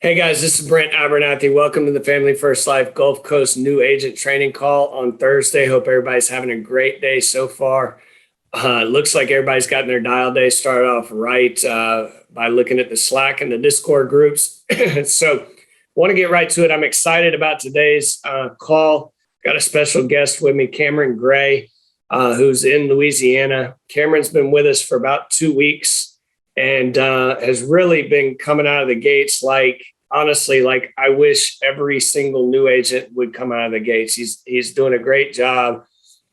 Hey guys, this is Brent Abernathy. Welcome to the Family First Life Gulf Coast New Agent Training Call on Thursday. Hope everybody's having a great day so far. Looks like everybody's gotten their dial day started off right by looking at the Slack and the Discord groups. So want to get right to it. I'm excited about today's call. Got a special guest with me, Cameron Gray, who's in Louisiana. Cameron's been with us for about 2 weeks and has really been coming out of the gates honestly, I wish every single new agent would come out of the gates. He's doing a great job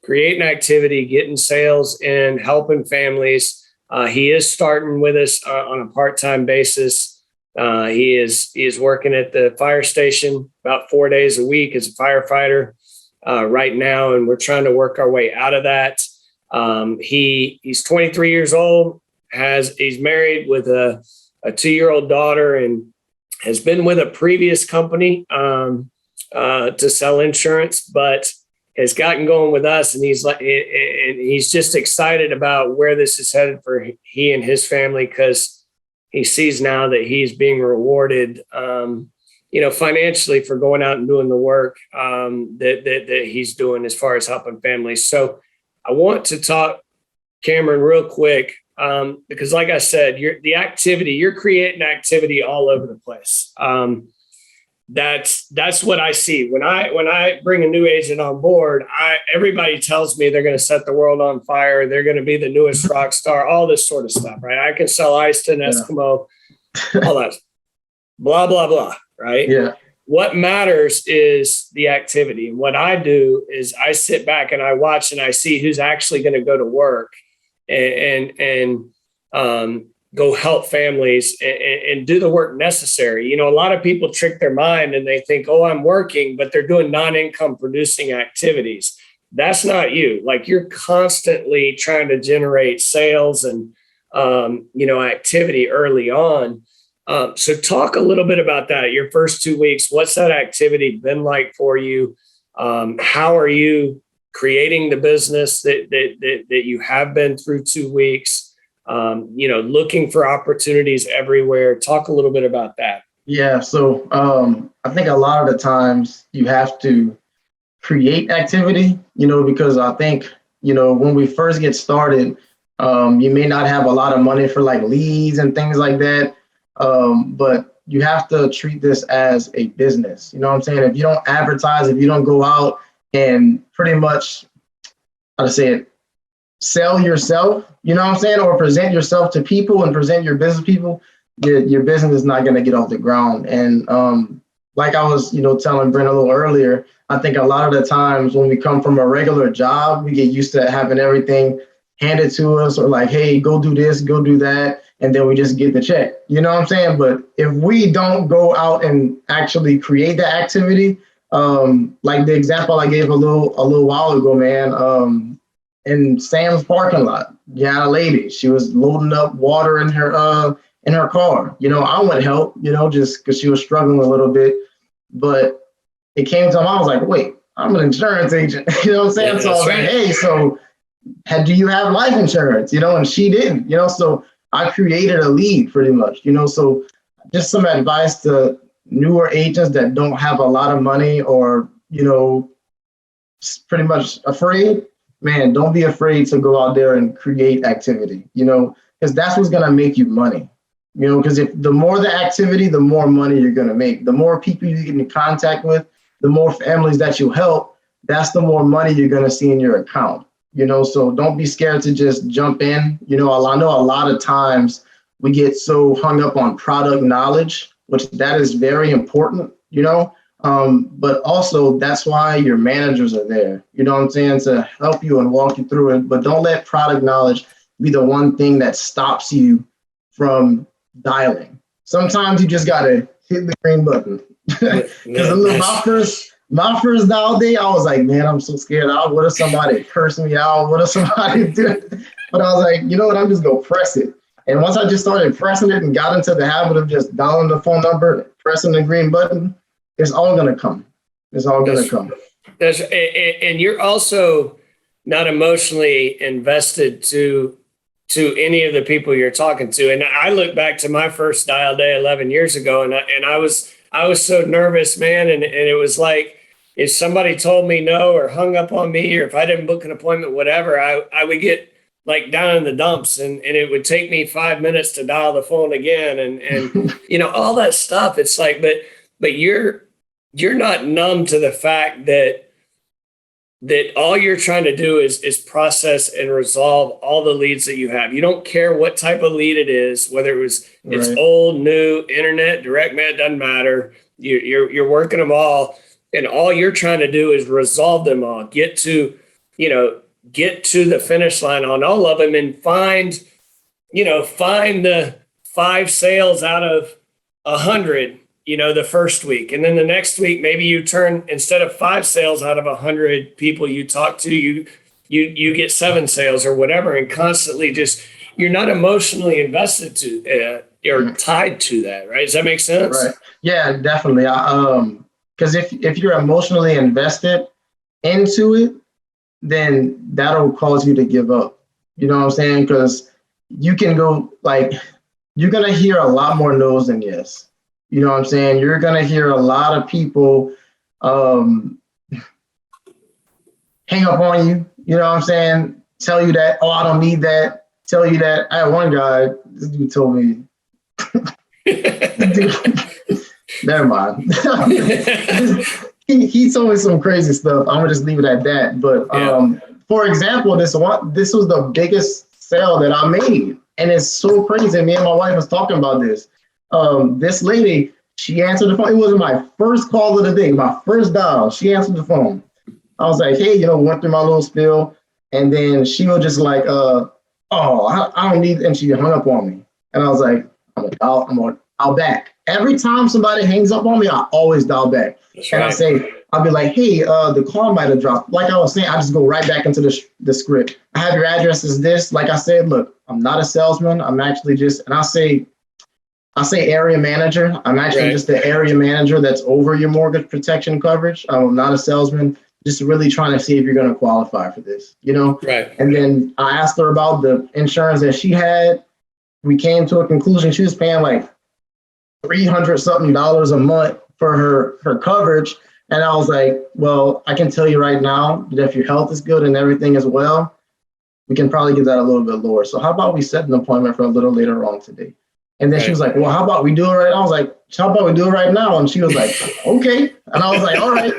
creating activity, getting sales in, helping families. He is starting with us on a part-time basis. He is working at the fire station about 4 days a week as a firefighter right now, and we're trying to work our way out of that. He's 23 years old. He's married with a 2-year-old daughter and has been with a previous company to sell insurance, but has gotten going with us. And he's just excited about where this is headed for he and his family, because he sees now that he's being rewarded, financially for going out and doing the work that he's doing as far as helping families. So I want to talk, Cameron, real quick. Because like I said, you're creating activity all over the place. That's what I see. When I bring a new agent on board, everybody tells me they're going to set the world on fire. They're going to be the newest rock star, all this sort of stuff, right? I can sell ice to an Eskimo, all that, blah, blah, blah, right? Yeah. What matters is the activity. And what I do is I sit back and I watch and I see who's actually going to go to work and go help families and do the work necessary. A lot of people trick their mind and they think, oh, I'm working, but they're doing non-income producing activities. That's not you. You're constantly trying to generate sales and, activity early on. So talk a little bit about that. Your first 2 weeks, what's that activity been like for you? How are you creating the business that you have been through 2 weeks, looking for opportunities everywhere? Talk a little bit about that. Yeah. So I think a lot of the times you have to create activity, because I think, when we first get started, you may not have a lot of money for leads and things like that. But you have to treat this as a business. You know what I'm saying? If you don't advertise, if you don't go out and pretty much, sell yourself, or present yourself to people and present your business people, your business is not going to get off the ground. And like I was, telling Brent a little earlier, I think a lot of the times when we come from a regular job, we get used to having everything handed to us, or hey, go do this, go do that, and then we just get the check. You know what I'm saying? But if we don't go out and actually create the activity, like the example I gave a little while ago, man, in Sam's parking lot, you had a lady, she was loading up water in her car. I wouldn't help, just because she was struggling a little bit. But it came to him, I was like, wait, I'm an insurance agent. You know what I'm saying? Yeah, so I was right. Like, hey, so do you have life insurance? And she didn't, so I created a lead pretty much, so just some advice to newer agents that don't have a lot of money or, pretty much afraid, man, don't be afraid to go out there and create activity, because that's what's going to make you money, because if the more the activity, the more money you're going to make. The more people you get in contact with, the more families that you help, that's the more money you're going to see in your account, so don't be scared to just jump in. I know a lot of times we get so hung up on product knowledge, which that is very important, but also that's why your managers are there, to help you and walk you through it. But don't let product knowledge be the one thing that stops you from dialing. Sometimes you just got to hit the green button. Because my first dial day, I was like, man, I'm so scared. What if somebody curse me out? What if somebody do? But I was like, you know what? I'm just going to press it. And once I just started pressing it and got into the habit of just dialing the phone number, pressing the green button, it's all going to come. It's all going to come. And you're also not emotionally invested to to any of the people you're talking to. And I look back to my first dial day 11 years ago, and I was so nervous, man. And it was like, if somebody told me no or hung up on me, or if I didn't book an appointment, whatever, I would get like down in the dumps, and it would take me 5 minutes to dial the phone again. And all that stuff. It's like, but you're not numb to the fact that all you're trying to do is process and resolve all the leads that you have. You don't care what type of lead it is, whether it's old, new, internet, direct mail, it doesn't matter. You're working them all, and all you're trying to do is resolve them all. Get to the finish line on all of them, and find the 5 sales out of 100. The first week. And then the next week, maybe you turn, instead of 5 sales out of 100 people you talk to, you get 7 sales or whatever. And constantly you're not emotionally invested to or tied to that. Right. Does that make sense? Right. Yeah, definitely. Because if you're emotionally invested into it, then that'll cause you to give up. You know what I'm saying? Because you can go, like, you're going to hear a lot more no's than yes. You know what I'm saying? You're going to hear a lot of people hang up on you. You know what I'm saying? Tell you that, oh, I don't need that. Tell you that. I had one guy, this dude told me, never mind. he told me some crazy stuff. I'm going to just leave it at that. But for example, this was the biggest sale that I made. And it's so crazy. Me and my wife was talking about this. This lady, she answered the phone. It was my first call of the day, my first dial. She answered the phone. I was like, hey, went through my little spiel. And then she was just like, I don't need, and she hung up on me. And I was like, I'm gonna dial back. Every time somebody hangs up on me, I always dial back. That's and right. I'll be like, hey, the call might have dropped. Like I was saying, I just go right back into the script. I have your address as this. Like I said, look, I'm not a salesman. I'm actually just, and I say area manager. I'm actually just the area manager that's over your mortgage protection coverage. I'm not a salesman, just really trying to see if you're going to qualify for this, Right. And then I asked her about the insurance that she had. We came to a conclusion. She was paying like $300 something a month for her coverage. And I was like, well, I can tell you right now that if your health is good and everything as well, we can probably get that a little bit lower. So how about we set an appointment for a little later on today? And then she was like, well, how about we do it right now? I was like, how about we do it right now? And she was like, okay. And I was like, all right.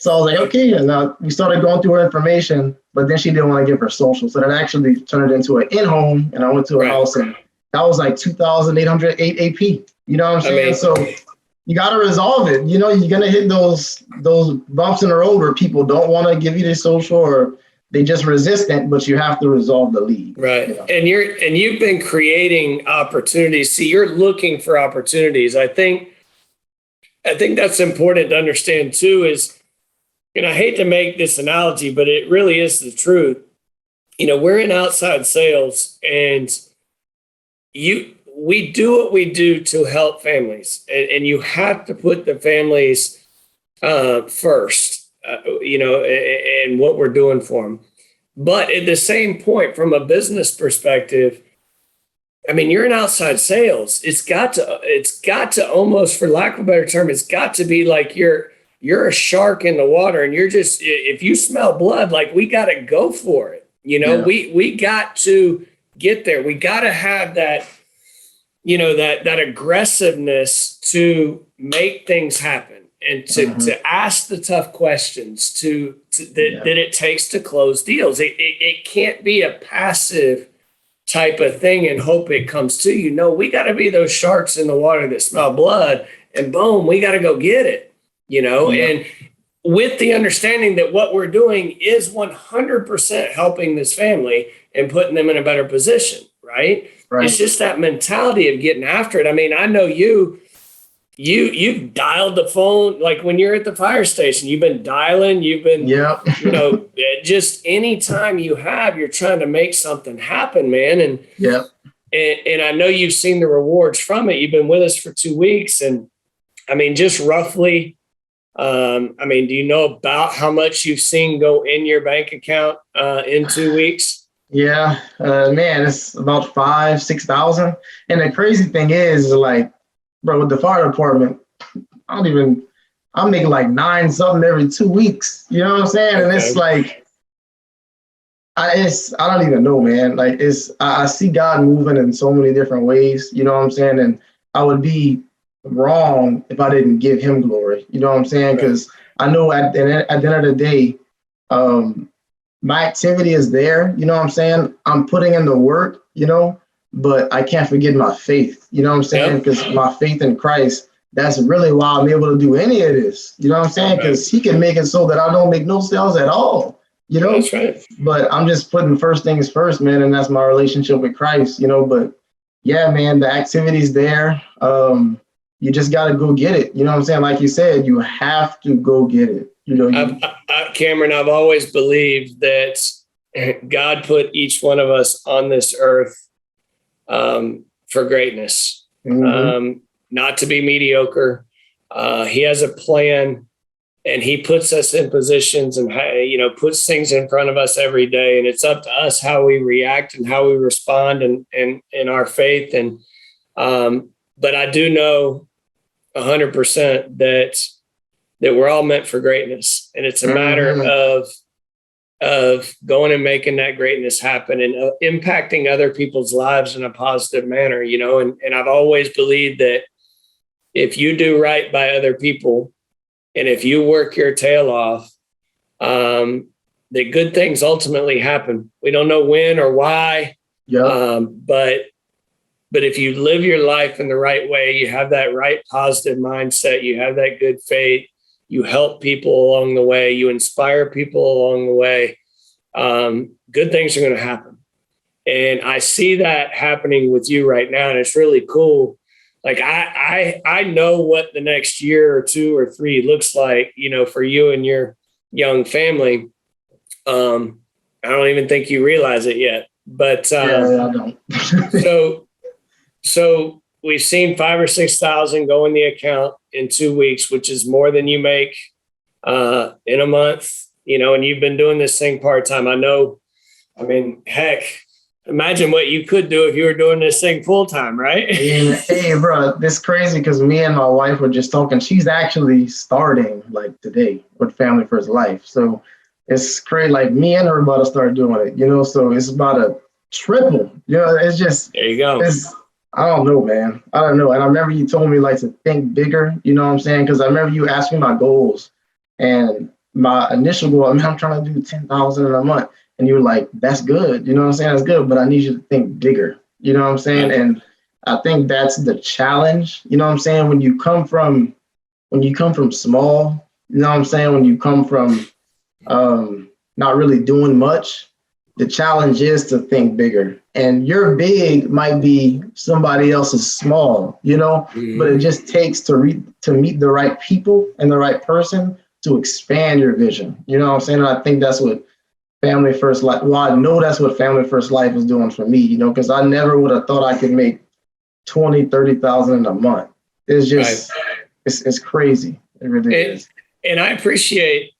So I was like, okay. And we started going through her information, but then she didn't want to give her social. So that actually turned it into an in-home. And I went to her house, and that was like 2,808 AP. You know what I'm saying? So you got to resolve it. You're going to hit those bumps in the road where people don't want to give you their social, or they just resistant, but you have to resolve the lead. Right. And you've been creating opportunities. See, you're looking for opportunities. I think that's important to understand too, is, and I hate to make this analogy, but it really is the truth. We're in outside sales, and we do what we do to help families, and you have to put the families first. And what we're doing for them. But at the same point, from a business perspective, I mean, you're in outside sales. It's got to almost, for lack of a better term, it's got to be like you're a shark in the water, and you're just, if you smell blood, like, we got to go for it. We got to get there. We got to have that, that aggressiveness to make things happen. And to ask the tough questions that it takes to close deals. It can't be a passive type of thing and hope it comes to you. No, we got to be those sharks in the water that smell blood, and boom, we got to go get it, and with the understanding that what we're doing is 100% helping this family and putting them in a better position, right? It's just that mentality of getting after it. I mean, I know you've dialed the phone, like when you're at the fire station, you've been dialing, just anytime you're trying to make something happen, man. And I know you've seen the rewards from it. You've been with us for 2 weeks. And I mean, just roughly, do you know about how much you've seen go in your bank account in 2 weeks? Yeah, man, it's about 5, 6 thousand. And the crazy thing is like, bro, with the fire department, I don't even, I'm making like nine something every 2 weeks. You know what I'm saying? And it's Okay. like, I don't even know, man. Like I see God moving in so many different ways. You know what I'm saying? And I would be wrong if I didn't give Him glory. You know what I'm saying? Right. Because I know at the end of the day, um, my activity is there. You know what I'm saying? I'm putting in the work. But I can't forget my faith. You know what I'm saying? Yep. Because my faith in Christ. That's really why I'm able to do any of this. You know what I'm saying? Right. Because He can make it so that I don't make no sales at all. You know. That's right. But I'm just putting first things first, man, and that's my relationship with Christ. But yeah, man, the activity's there. You just got to go get it. You know what I'm saying? Like you said, you have to go get it. Cameron, I've always believed that God put each one of us on this earth for greatness, not to be mediocre. He has a plan, and He puts us in positions and puts things in front of us every day, and it's up to us how we react and how we respond and in our faith. And but I do know 100% that we're all meant for greatness, and it's a matter of going and making that greatness happen and impacting other people's lives in a positive manner. And I've always believed that if you do right by other people, and if you work your tail off, that good things ultimately happen. We don't know when or why, but if you live your life in the right way, you have that right positive mindset, you have that good faith, you help people along the way, you inspire people along the way, good things are going to happen. And I see that happening with you right now, and it's really cool. Like I know what the next year or 2 or 3 looks like, for you and your young family. I don't even think you realize it yet, but I don't. so we've seen 5 or 6,000 go in the account in 2 weeks, which is more than you make in a month. And you've been doing this thing part-time. I know. I mean, heck, imagine what you could do if you were doing this thing full-time, right? Hey, bro, this is crazy because me and my wife were just talking. She's actually starting like today with Family First Life. So it's crazy. Like me and her about to start doing it, so it's about to triple. It's just, there you go. I don't know, man. I don't know. And I remember you told me like to think bigger, you know what I'm saying? Because I remember you asked me my goals, and my initial goal, I'm trying to do 10,000 in a month. And you were like, that's good. You know what I'm saying? That's good, but I need you to think bigger. You know what I'm saying? Right. And I think that's the challenge. You know what I'm saying? When you come from small, you know what I'm saying? When you come from not really doing much, the challenge is to think bigger. And your big might be somebody else's small, but it just takes to meet the right people and the right person to expand your vision. You know what I'm saying? And I think that's what Family First Life. Well, I know that's what Family First Life is doing for me, because I never would have thought I could make 20, 30,000 in a month. It's just, it's crazy. It really is. And I appreciate,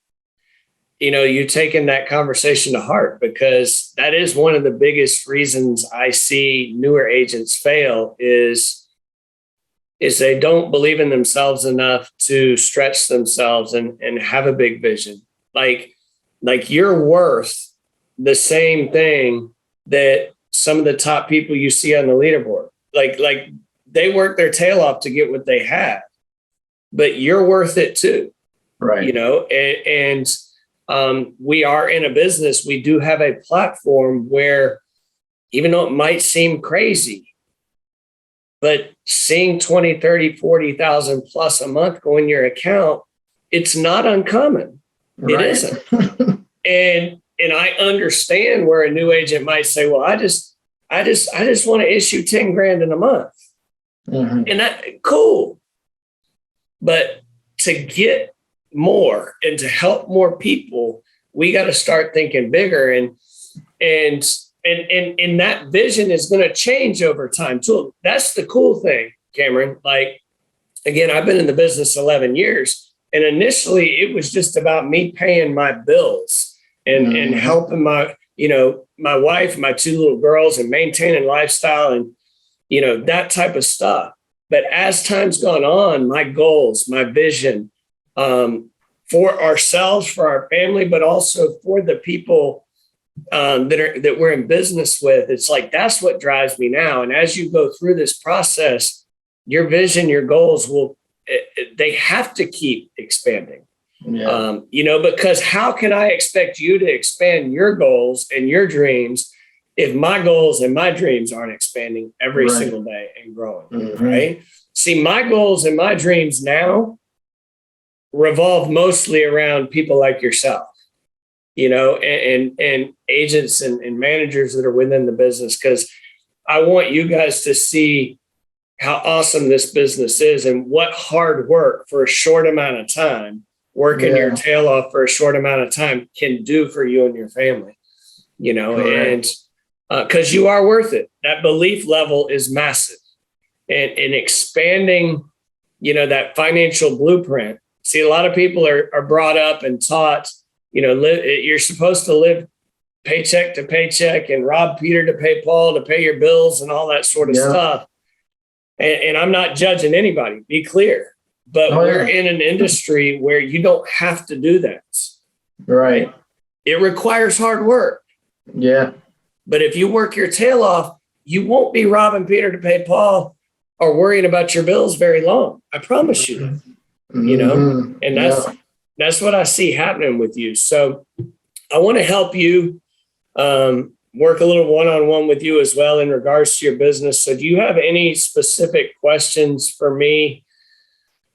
you taking that conversation to heart, because that is one of the biggest reasons I see newer agents fail is they don't believe in themselves enough to stretch themselves and have a big vision. Like you're worth the same thing that some of the top people you see on the leaderboard. Like they work their tail off to get what they have, but you're worth it too. Right. And we are in a business. We do have a platform where, even though it might seem crazy, but seeing 20, 30, 40,000 plus a month go in your account, it's not uncommon. Right. It isn't. And I understand where a new agent might say, well, I just want to issue 10 grand in a month. Mm-hmm. And that cool. But to get more and to help more people, we got to start thinking bigger, and that vision is going to change over time too. That's the cool thing, Cameron. Like, again, I've been in the business 11 years, and initially it was just about me paying my bills and helping my wife, my two little girls, and maintaining lifestyle and, that type of stuff. But as time's gone on, my goals, my vision, for ourselves, for our family, but also for the people that we're in business with, it's like that's what drives me now. And as you go through this process, your vision, your goals they have to keep expanding. Yeah. Because how can I expect you to expand your goals and your dreams if my goals and my dreams aren't expanding every single day and growing? Mm-hmm. Right? See, my goals and my dreams now revolve mostly around people like yourself, and agents and managers that are within the business, because I want you guys to see how awesome this business is and what hard work for a short amount of time, working your tail off for a short amount of time, can do for you and your family, and because you are worth it. That belief level is massive, and expanding, that financial blueprint. See, a lot of people are brought up and taught, you're supposed to live paycheck to paycheck and rob Peter to pay Paul, to pay your bills and all that sort of stuff. And I'm not judging anybody, be clear, but we're in an industry where you don't have to do that. Right. It requires hard work. Yeah. But if you work your tail off, you won't be robbing Peter to pay Paul or worrying about your bills very long. I promise you that. And that's what I see happening with you. So I want to help you work a little one-on-one with you as well in regards to your business. So do you have any specific questions for me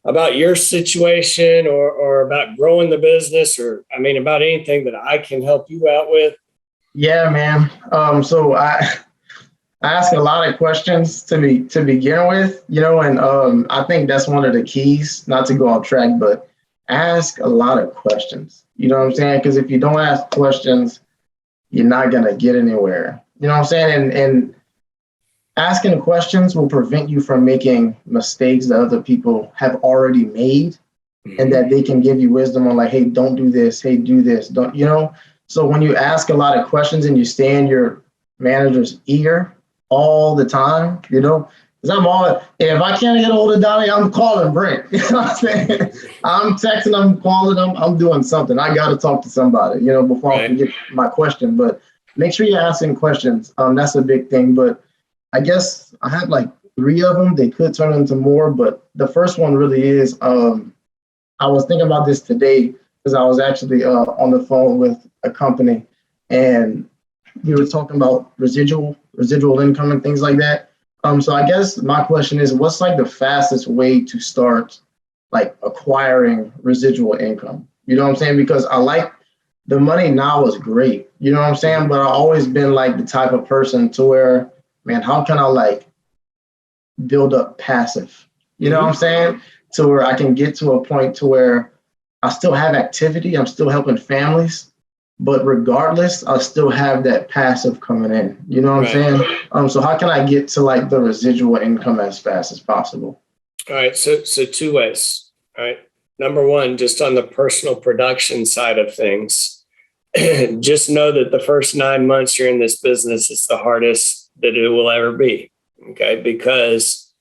about your situation or about growing the business, or about anything that I can help you out with? Yeah, man. So I ask a lot of questions to begin with, and I think that's one of the keys, not to go off track, but ask a lot of questions. You know what I'm saying? Because if you don't ask questions, you're not going to get anywhere. You know what I'm saying? And asking questions will prevent you from making mistakes that other people have already made, and that they can give you wisdom on, like, hey, don't do this. Hey, do this. Don't, So when you ask a lot of questions and you stay in your manager's ear all the time, because if I can't get hold of Donnie, I'm calling Brent. You know what I'm saying? I'm texting them, calling them, I'm doing something. I got to talk to somebody, before I can get my question. But make sure you're asking questions. That's a big thing. But I guess I have like 3 of them. They could turn into more, but the first one really is, I was thinking about this today because I was actually on the phone with a company, and we were talking about residual income and things like that. So I guess my question is, what's like the fastest way to start like acquiring residual income? You know what I'm saying? Because I like the money now is great. You know what I'm saying? But I've always been like the type of person to where, man, how can I like build up passive? You know what I'm saying? To where I can get to a point to where I still have activity. I'm still helping families. But regardless, I still have that passive coming in. You know what I'm saying? So how can I get to like the residual income as fast as possible? All right. So 2 ways. All right. Number one, just on the personal production side of things, just know that the first 9 months you're in this business, it's the hardest that it will ever be. Okay. Because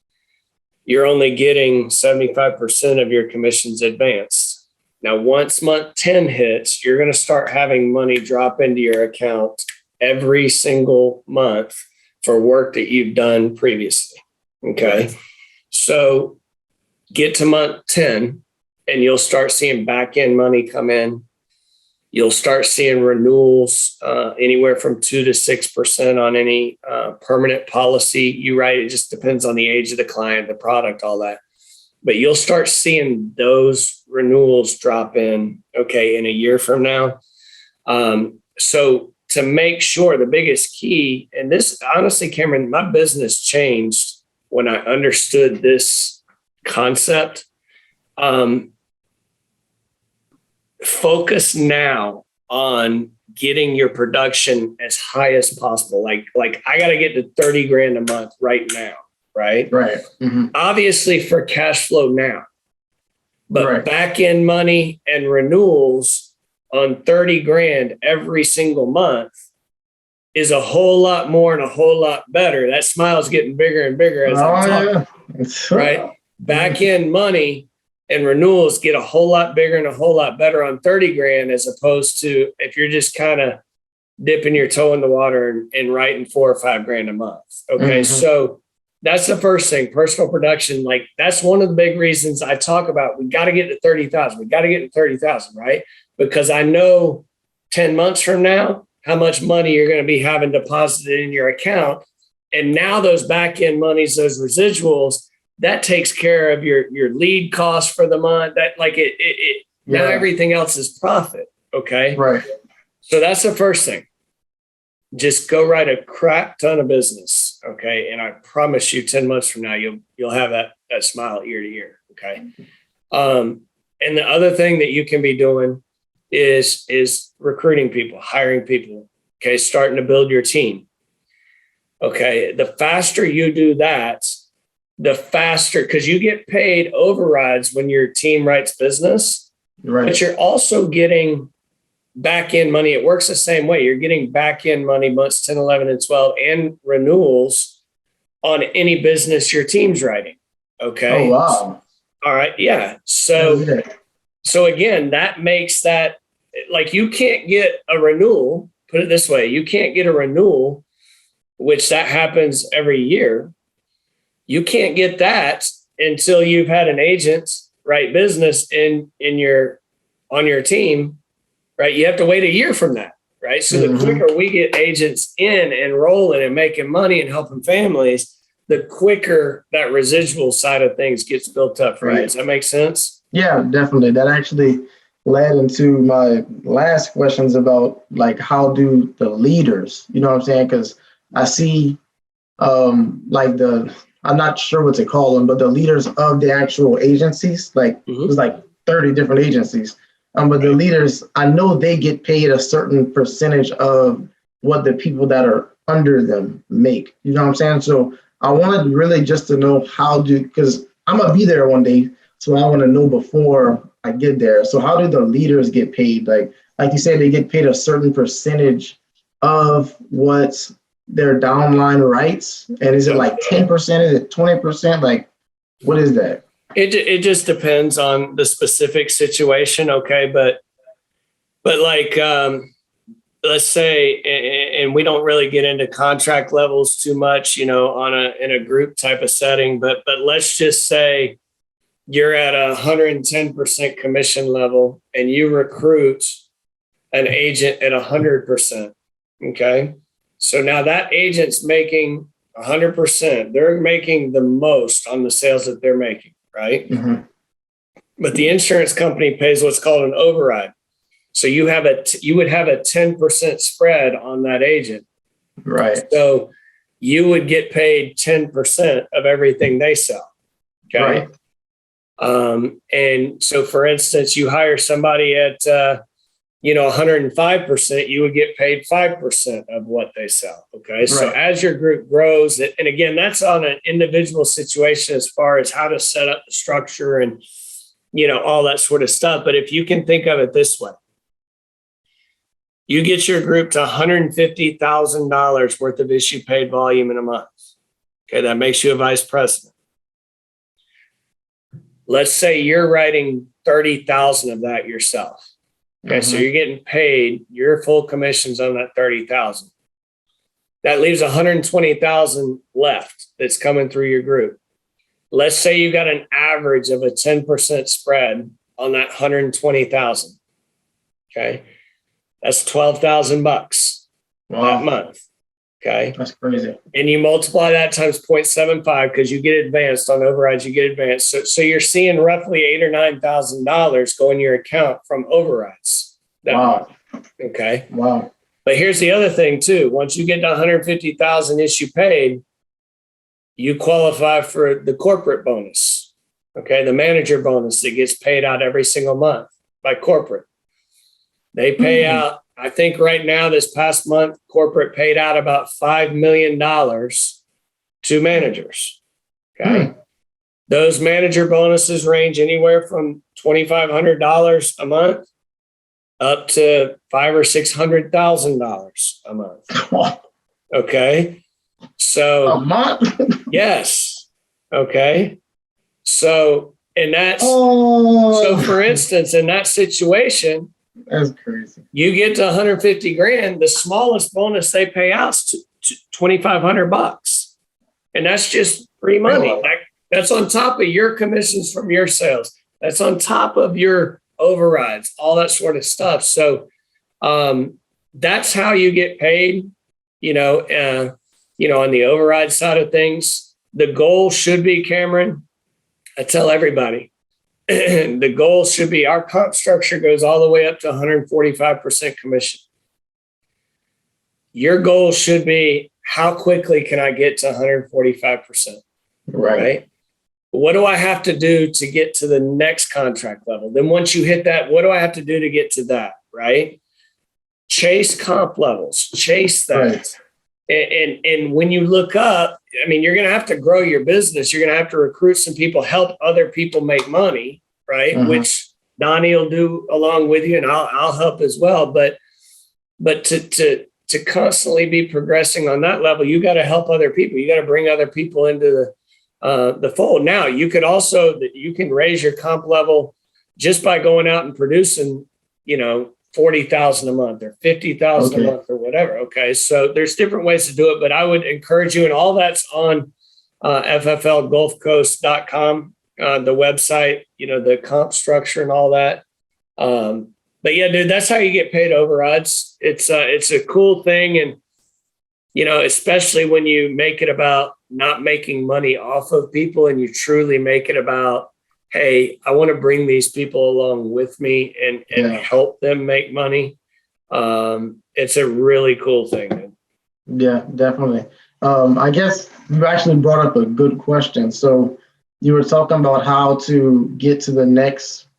you're only getting 75% of your commissions advanced. Now, once month 10 hits, you're going to start having money drop into your account every single month for work that you've done previously. Okay. So get to month 10 and you'll start seeing back end money come in. You'll start seeing renewals anywhere from 2 to 6% on any permanent policy you write. It just depends on the age of the client, the product, all that. But you'll start seeing those renewals drop in, in a year from now. So to make sure, the biggest key, and this, honestly, Cameron, my business changed when I understood this concept. Focus now on getting your production as high as possible. Like I got to get to 30 grand a month right now. Right. Mm-hmm. Obviously for cash flow now, but back end money and renewals on 30 grand every single month is a whole lot more and a whole lot better. That smile's getting bigger and bigger as I'm talking, right? Back end money and renewals get a whole lot bigger and a whole lot better on 30 grand, as opposed to if you're just kind of dipping your toe in the water and writing 4 or 5 grand a month. Okay. So that's the first thing, personal production. Like that's one of the big reasons I talk about, we got to get to 30,000. We got to get to 30,000, right? Because I know 10 months from now, how much money you're going to be having deposited in your account. And now those back end monies, those residuals, that takes care of your lead cost for the month. That like now everything else is profit. Okay. Right. So that's the first thing. Just go write a crap ton of business. Okay. And I promise you 10 months from now, you'll have that smile ear to ear. Okay. And the other thing that you can be doing is recruiting people, hiring people. Okay. Starting to build your team. Okay. The faster you do that, the faster, because you get paid overrides when your team writes business, right? But you're also getting back end money. It works the same way. You're getting back end money months 10, 11, and 12 and renewals on any business your team's writing. Okay. Oh, wow. All right. Yeah. So again, that makes that like you can't get a renewal. Put it this way. You can't get a renewal, which that happens every year. You can't get that until you've had an agent write business on your team, right? You have to wait a year from that, right? So the quicker we get agents in and rolling and making money and helping families, the quicker that residual side of things gets built up for you. Does that make sense? Yeah, definitely. That actually led into my last questions about like, how do the leaders, you know what I'm saying? Because I see like I'm not sure what to call them, but the leaders of the actual agencies, like there's like 30 different agencies. But the leaders, I know they get paid a certain percentage of what the people that are under them make. You know what I'm saying? So I wanted really just to know because I'm going to be there one day. So I want to know before I get there. So how do the leaders get paid? Like you said, they get paid a certain percentage of what their downline rights. And is it like 10%? Is it 20%? Like, what is that? It just depends on the specific situation. Okay. But like, let's say, and we don't really get into contract levels too much, in a group type of setting, but let's just say you're at 110% commission level and you recruit an agent at 100%. Okay. So now that agent's making 100%. They're making the most on the sales that they're making, right? But the insurance company pays what's called an override. So you would have a 10% spread on that agent. Right. So you would get paid 10% of everything they sell. Okay. Right. And so for instance, you hire somebody at 105%, you would get paid 5% of what they sell. Okay. Right. So as your group grows, and again, that's on an individual situation as far as how to set up the structure and, all that sort of stuff. But if you can think of it this way, you get your group to $150,000 worth of issue paid volume in a month. Okay. That makes you a vice president. Let's say you're writing 30,000 of that yourself. Okay, so you're getting paid your full commissions on that 30,000. That leaves 120,000 left that's coming through your group. Let's say you got an average of a 10% spread on that 120,000. Okay, that's $12,000 that month. Okay, that's crazy. And you multiply that times 0.75 because you get advanced on overrides. You get advanced, so you're seeing roughly $8,000 or $9,000 go in your account from overrides that month. Okay. Wow. But here's the other thing too. Once you get to 150,000 issue paid, you qualify for the corporate bonus. Okay, the manager bonus that gets paid out every single month by corporate. They pay out. I think right now, this past month, corporate paid out about $5 million to managers. Okay. Those manager bonuses range anywhere from $2,500 a month up to $500,000 or $600,000 a month. Okay. So a month? yes. Okay. So, and that's, Oh, so for instance, in that situation, that's crazy. you get to 150 grand, the smallest bonus they pay out is $2,500. And that's just free money. That's on top of your commissions from your sales. That's on top of your overrides, all that sort of stuff. So that's how you get paid, on the override side of things. The goal should be, Cameron, I tell everybody, the goal should be our comp structure goes all the way up to 145% commission. Your goal should be, how quickly can I get to 145%? Right? What do I have to do to get to the next contract level? Then once you hit that, what do I have to do to get to that? Right? Chase comp levels, chase that. Right. And when you look up, I mean, you're going to have to grow your business. You're going to have to recruit some people, help other people make money, right? Mm-hmm. Which Donnie will do along with you, and I'll help as well. But to constantly be progressing on that level, you got to help other people. You got to bring other people into the fold. Now, you can raise your comp level just by going out and producing, 40,000 a month or 50,000 a month or whatever. Okay. So there's different ways to do it, but I would encourage you, and all that's on fflgulfcoast.com, the website, the comp structure and all that. But yeah, dude, that's how you get paid overrides. It's a cool thing. And, especially when you make it about not making money off of people and you truly make it about, hey, I want to bring these people along with me and help them make money. It's a really cool thing, man. Yeah, definitely. I guess you actually brought up a good question. So you were talking about how to get to the next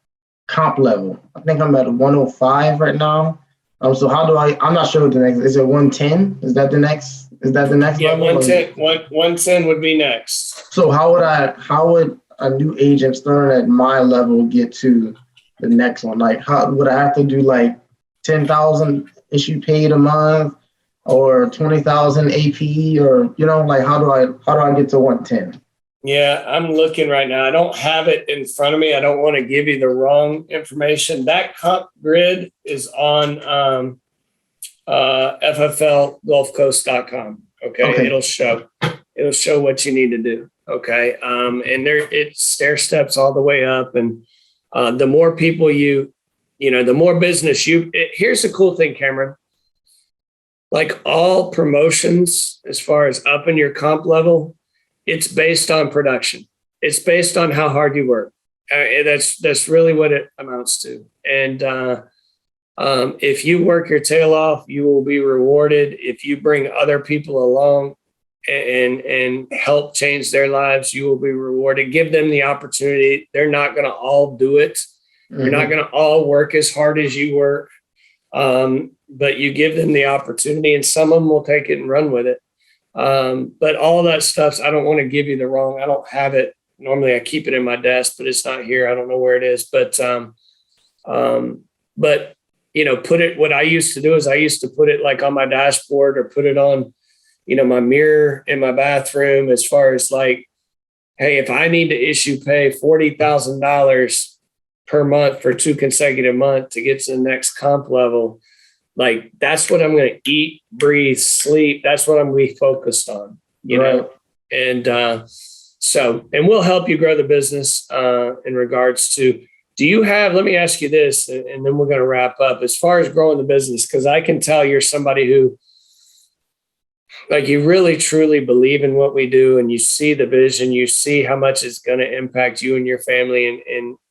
comp level. I think I'm at 105 right now. So how do I'm not sure what the next, is it 110? Is that the next level? Yeah, 110 would be next. So how would a new agent starting at my level get to the next one? Like, how would I have to do like 10,000 issue paid a month or 20,000 APE, or like how do I get to 110? Yeah, I'm looking right now. I don't have it in front of me. I don't want to give you the wrong information. That comp grid is on fflgulfcoast.com. Okay. It'll show what you need to do. Okay. And it stair steps all the way up. And the more people the more business here's the cool thing, Cameron. Like all promotions, as far as up in your comp level, it's based on production. It's based on how hard you work. That's really what it amounts to. And if you work your tail off, you will be rewarded. If you bring other people along and help change their lives, you will be rewarded. Give them the opportunity. They're not going to all do it. Mm-hmm. You're not going to all work as hard as you work. But you give them the opportunity, and some of them will take it and run with it. But all that stuff, I don't want to give you the wrong. I don't have it. Normally I keep it in my desk, but it's not here. I don't know where it is, but put it, what I used to do is I used to put it like on my dashboard or put it on, my mirror in my bathroom, as far as like, hey, if I need to pay $40,000 per month for 2 consecutive months to get to the next comp level, like that's what I'm going to eat, breathe, sleep. That's what I'm going to be focused on, know? And and we'll help you grow the business in regards to, let me ask you this, and then we're going to wrap up. As far as growing the business, because I can tell you're somebody who, like, you really truly believe in what we do, and you see the vision, you see how much it's going to impact you and your family,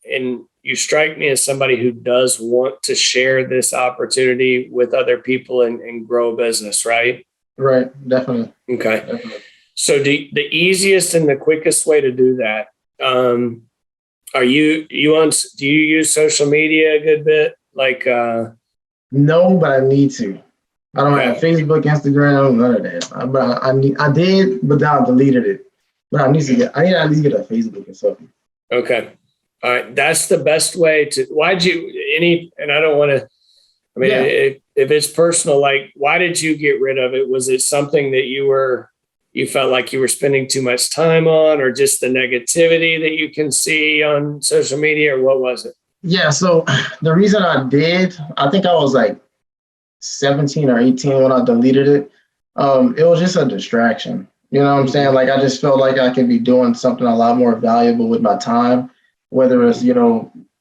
and you strike me as somebody who does want to share this opportunity with other people and grow a business, right? Right, definitely. Okay. Definitely. So the easiest and the quickest way to do that, do you use social media a good bit? Like, no, but I need to. I don't have Facebook, Instagram, I don't know none of that. But I did, but now I deleted it. But I need to at least get a Facebook or something. Okay. All right. That's the best way to, and I don't want to, I mean, Yeah. if it's personal, like, why did you get rid of it? Was it something that you felt like you were spending too much time on, or just the negativity that you can see on social media, or what was it? Yeah. So the reason I think I was like 17 or 18 when I deleted it. It was just a distraction. You know what I'm saying? Like I just felt like I could be doing something a lot more valuable with my time, whether it's,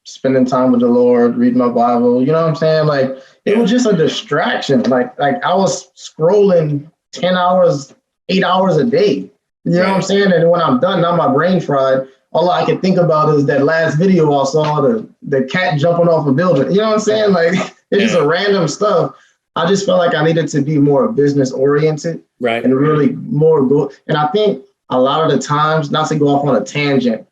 spending time with the Lord, reading my Bible, you know what I'm saying? Like it was just a distraction. Like I was scrolling 10 hours, 8 hours a day. You know what I'm saying? And when I'm done, now my brain fried. All I can think about is that last video I saw, the cat jumping off a building. You know what I'm saying? Like it's just a random stuff. I just felt like I needed to be more business oriented, and really more go. And I think a lot of the times, not to go off on a tangent,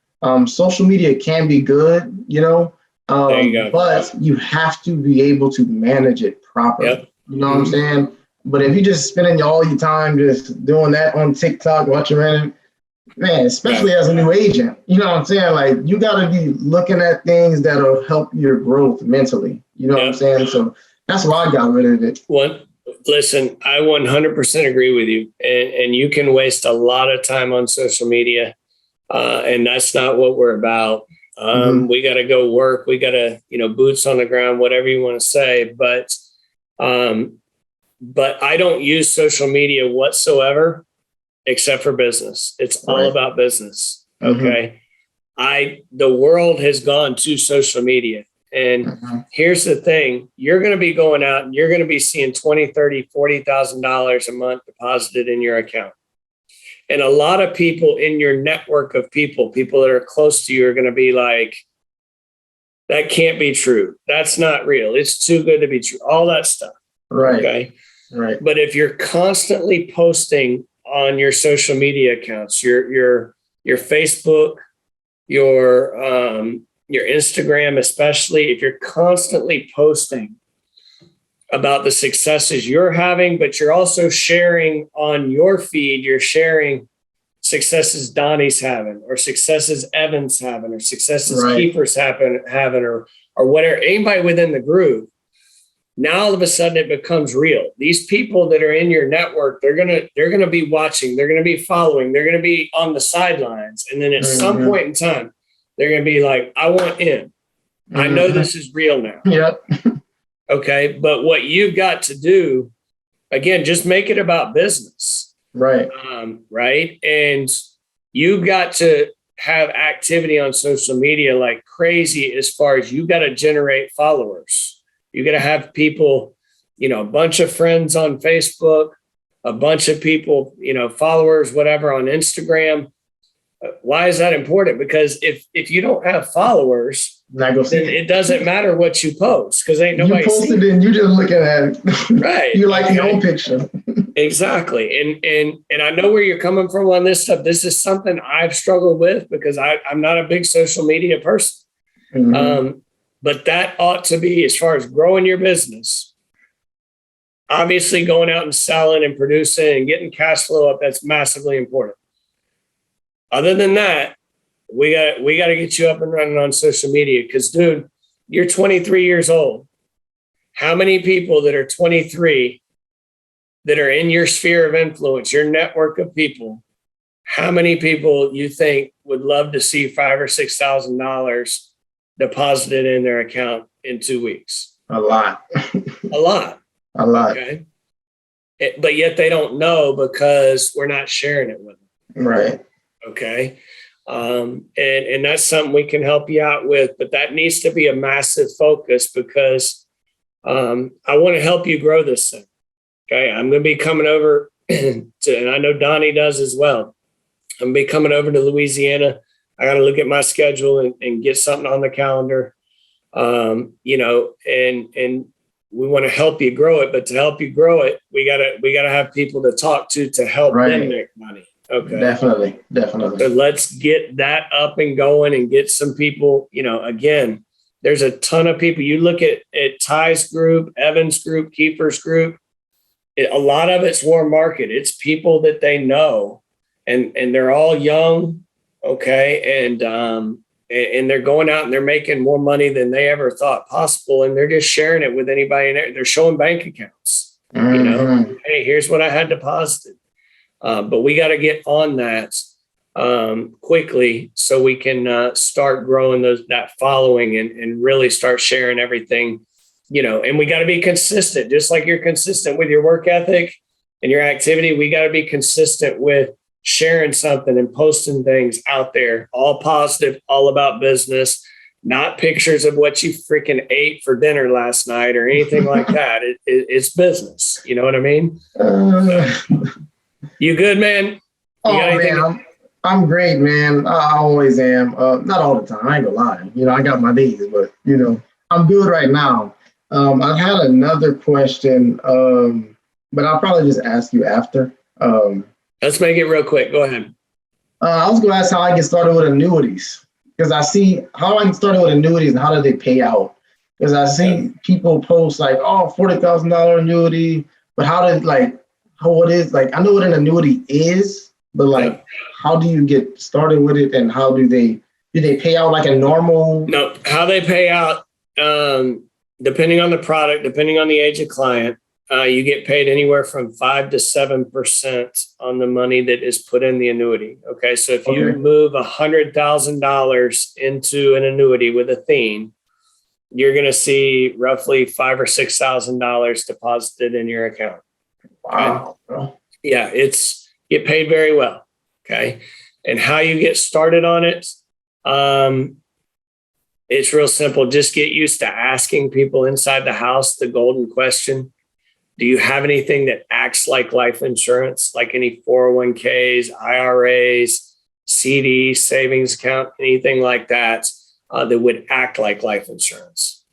social media can be good, There you go. but you have to be able to manage it properly. Yep. You know what I'm saying? But if you just spending all your time just doing that on TikTok, watching random, man, especially as a new agent, you know what I'm saying? Like you got to be looking at things that'll help your growth mentally. You know what I'm saying? So that's why I got rid of it. Listen, I 100% agree with you. And you can waste a lot of time on social media. And that's not what we're about. We got to go work. We got to, boots on the ground, whatever you want to say. But I don't use social media whatsoever, except for business. It's all about business. Okay. The world has gone to social media. And here's the thing, you're going to be going out and you're going to be seeing $20,000, $30,000, $40,000 a month deposited in your account. And a lot of people in your network of people that are close to you are going to be like, that can't be true. That's not real. It's too good to be true. All that stuff. Right. Okay. Right. But if you're constantly posting on your social media accounts, your Facebook, your Instagram, especially, if you're constantly posting about the successes you're having, but you're also sharing on your feed, you're sharing successes Donnie's having, or successes Evan's having, or successes Kiefer's having, or whatever, anybody within the group. Now all of a sudden it becomes real. These people that are in your network, they're gonna be watching, they're gonna be following, they're gonna be on the sidelines, and then at some point in time, they're going to be like, I want in. I know this is real now. Yep. Okay. But what you've got to do, again, just make it about business. Right. Right. And you've got to have activity on social media like crazy, as far as you got to generate followers. You got to have people, a bunch of friends on Facebook, a bunch of people, followers, whatever, on Instagram. Why is that important? Because if you don't have followers, then it doesn't matter what you post, because ain't nobody. You posted it and you just looking at it. Right. You like your own picture. Exactly. And I know where you're coming from on this stuff. This is something I've struggled with, because I'm not a big social media person. But that ought to be, as far as growing your business, obviously going out and selling and producing and getting cash flow up, that's massively important. Other than that, we got to get you up and running on social media, because, dude, you're 23 years old. How many people that are 23 that are in your sphere of influence, your network of people, how many people you think would love to see $5,000 or $6,000 deposited in their account in 2 weeks? A lot. A lot. A lot. Okay. But yet they don't know, because we're not sharing it with them. Right. Okay. And that's something we can help you out with, but that needs to be a massive focus, because I want to help you grow this thing. Okay. I'm going to be coming over and I know Donnie does as well. I'm going to be coming over to Louisiana. I got to look at my schedule and get something on the calendar. And we want to help you grow it, but to help you grow it, we gotta have people to talk to help them make money. Okay. Definitely. So let's get that up and going and get some people, again, there's a ton of people. You look at Ty's group, Evan's group, Kiefer's group, a lot of it's warm market. It's people that they know, and they're all young. Okay. And and they're going out and they're making more money than they ever thought possible. And they're just sharing it with anybody. And they're showing bank accounts, hey, here's what I had deposited. But we got to get on that quickly so we can start growing that following and really start sharing everything, and we got to be consistent, just like you're consistent with your work ethic and your activity. We got to be consistent with sharing something and posting things out there, all positive, all about business, not pictures of what you freaking ate for dinner last night or anything like that. It's business. You know what I mean? You good, man? I'm great, man. I always am. Not all the time. I ain't gonna lie. I got my days, but I'm good right now. I had another question, but I'll probably just ask you after. Let's make it real quick. Go ahead. I was gonna ask how I get started with annuities, because I see how I get started with annuities and how do they pay out? Because I see people post like, oh, $40,000 annuity, but how it is, like, I know what an annuity is, but like, how do you get started with it, and how do they pay out like a normal? No, how they pay out, depending on the product, depending on the age of client, you get paid anywhere from 5 to 7% on the money that is put in the annuity. Okay, so if you move $100,000 into an annuity with Athene, you're going to see roughly $5,000 or $6,000 deposited in your account. Wow. Okay? Yeah, get paid very well. Okay, and how you get started on it, it's real simple. Just get used to asking people inside the house the golden question. Do you have anything that acts like life insurance, like any 401ks, IRAs, CDs, savings account, anything like that, that would act like life insurance?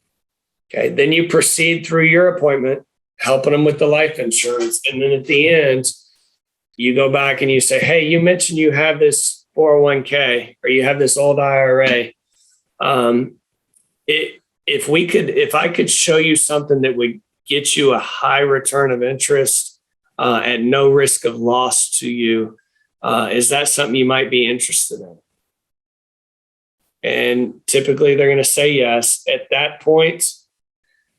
Okay, then you proceed through your appointment, helping them with the life insurance. And then at the end, you go back and you say, hey, you mentioned you have this 401k or you have this old IRA. If I could show you something that would get you a high return of interest at no risk of loss to you, is that something you might be interested in? And typically they're going to say yes. At that point,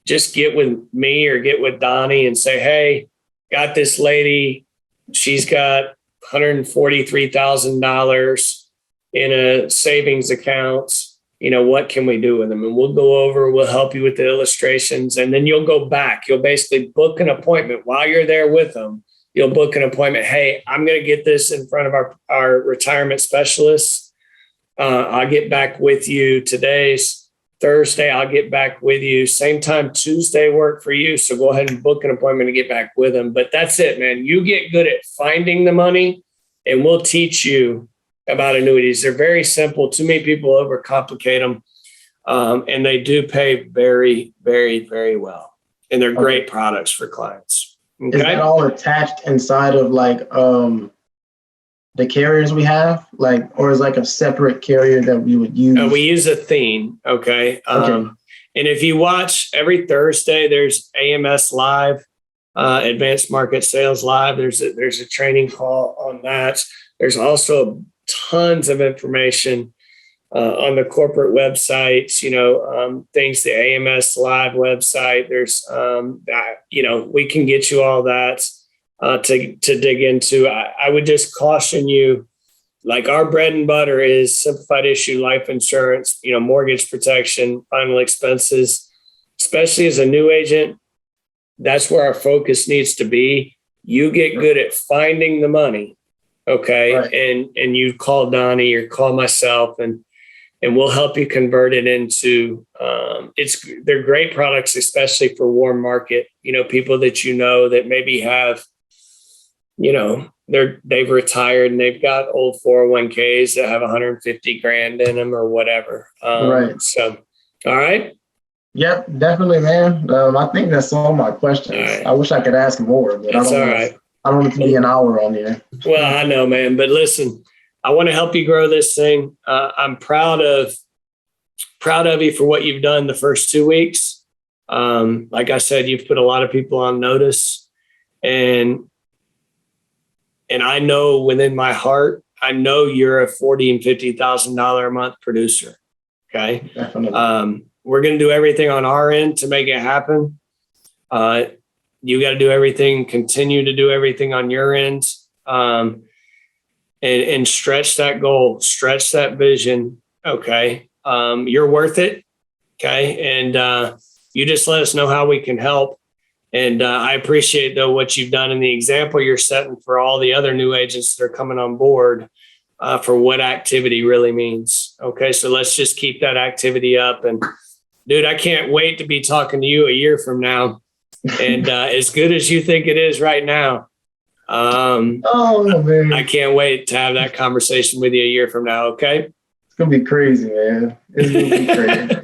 just get with me or get with Donnie and say, hey, got this lady. She's got $143,000 in a savings account. What can we do with them? And we'll go over, we'll help you with the illustrations. And then you'll go back. You'll basically book an appointment while you're there with them. You'll book an appointment. Hey, I'm going to get this in front of our retirement specialists. I'll get back with you. Today's Thursday. I'll get back with you. Same time Tuesday work for you. So go ahead and book an appointment to get back with them. But that's it, man. You get good at finding the money and we'll teach you about annuities. They're very simple. Too many people overcomplicate them. And they do pay very, very, very well. And they're great products for clients. Okay? Is that all attached inside of like the carriers we have? Or is like a separate carrier that we would use? We use Athene. Okay. And if you watch every Thursday, there's AMS Live, Advanced Market Sales Live. There's a training call on that. There's also tons of information on the corporate websites, things, the AMS Live website. There's we can get you all that to dig into. I would just caution you, like, our bread and butter is simplified issue life insurance, mortgage protection, final expenses, especially as a new agent. That's where our focus needs to be. You get good at finding the money. Okay. Right. And you call Donnie or call myself and we'll help you convert it into, they're great products, especially for warm market, people that, that maybe have, they've retired and they've got old 401ks that have 150 grand in them or whatever. Right. So, all right. Yep, definitely, man. I think that's all my questions. Right. I wish I could ask more, but that's all right. I don't want it to be an hour on here. Well, I know, man. But listen, I want to help you grow this thing. I'm proud of you for what you've done the first 2 weeks. Like I said, you've put a lot of people on notice, and I know within my heart, I know you're a $40,000 and $50,000 a month producer. Okay. Definitely. We're going to do everything on our end to make it happen. You got to do everything, continue to do everything on your end, and stretch that goal, stretch that vision. Okay. You're worth it. Okay. And you just let us know how we can help. And I appreciate, though, what you've done and the example you're setting for all the other new agents that are coming on board for what activity really means. Okay. So let's just keep that activity up. And dude, I can't wait to be talking to you a year from now. And as good as you think it is right now, Oh man, I can't wait to have that conversation with you a year from now. Okay. it's gonna be crazy, man. It's gonna be crazy.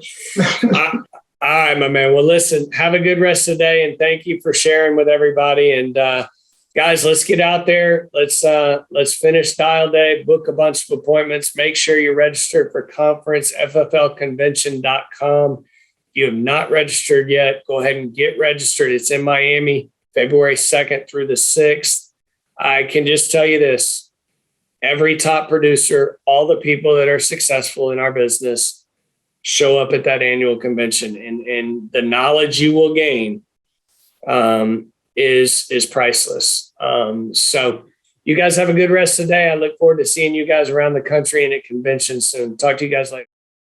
All right, my man. Well, listen, have a good rest of the day, and thank you for sharing with everybody. And guys, let's get out there. Let's finish Dial Day, book a bunch of appointments. Make sure you're registered for conference, fflconvention.com. If you have not registered yet, go ahead and get registered. It's in Miami, February 2nd through the 6th. I can just tell you this. Every top producer, all the people that are successful in our business, show up at that annual convention, and the knowledge you will gain is priceless. So you guys have a good rest of the day. I look forward to seeing you guys around the country and at conventions soon. Talk to you guys later.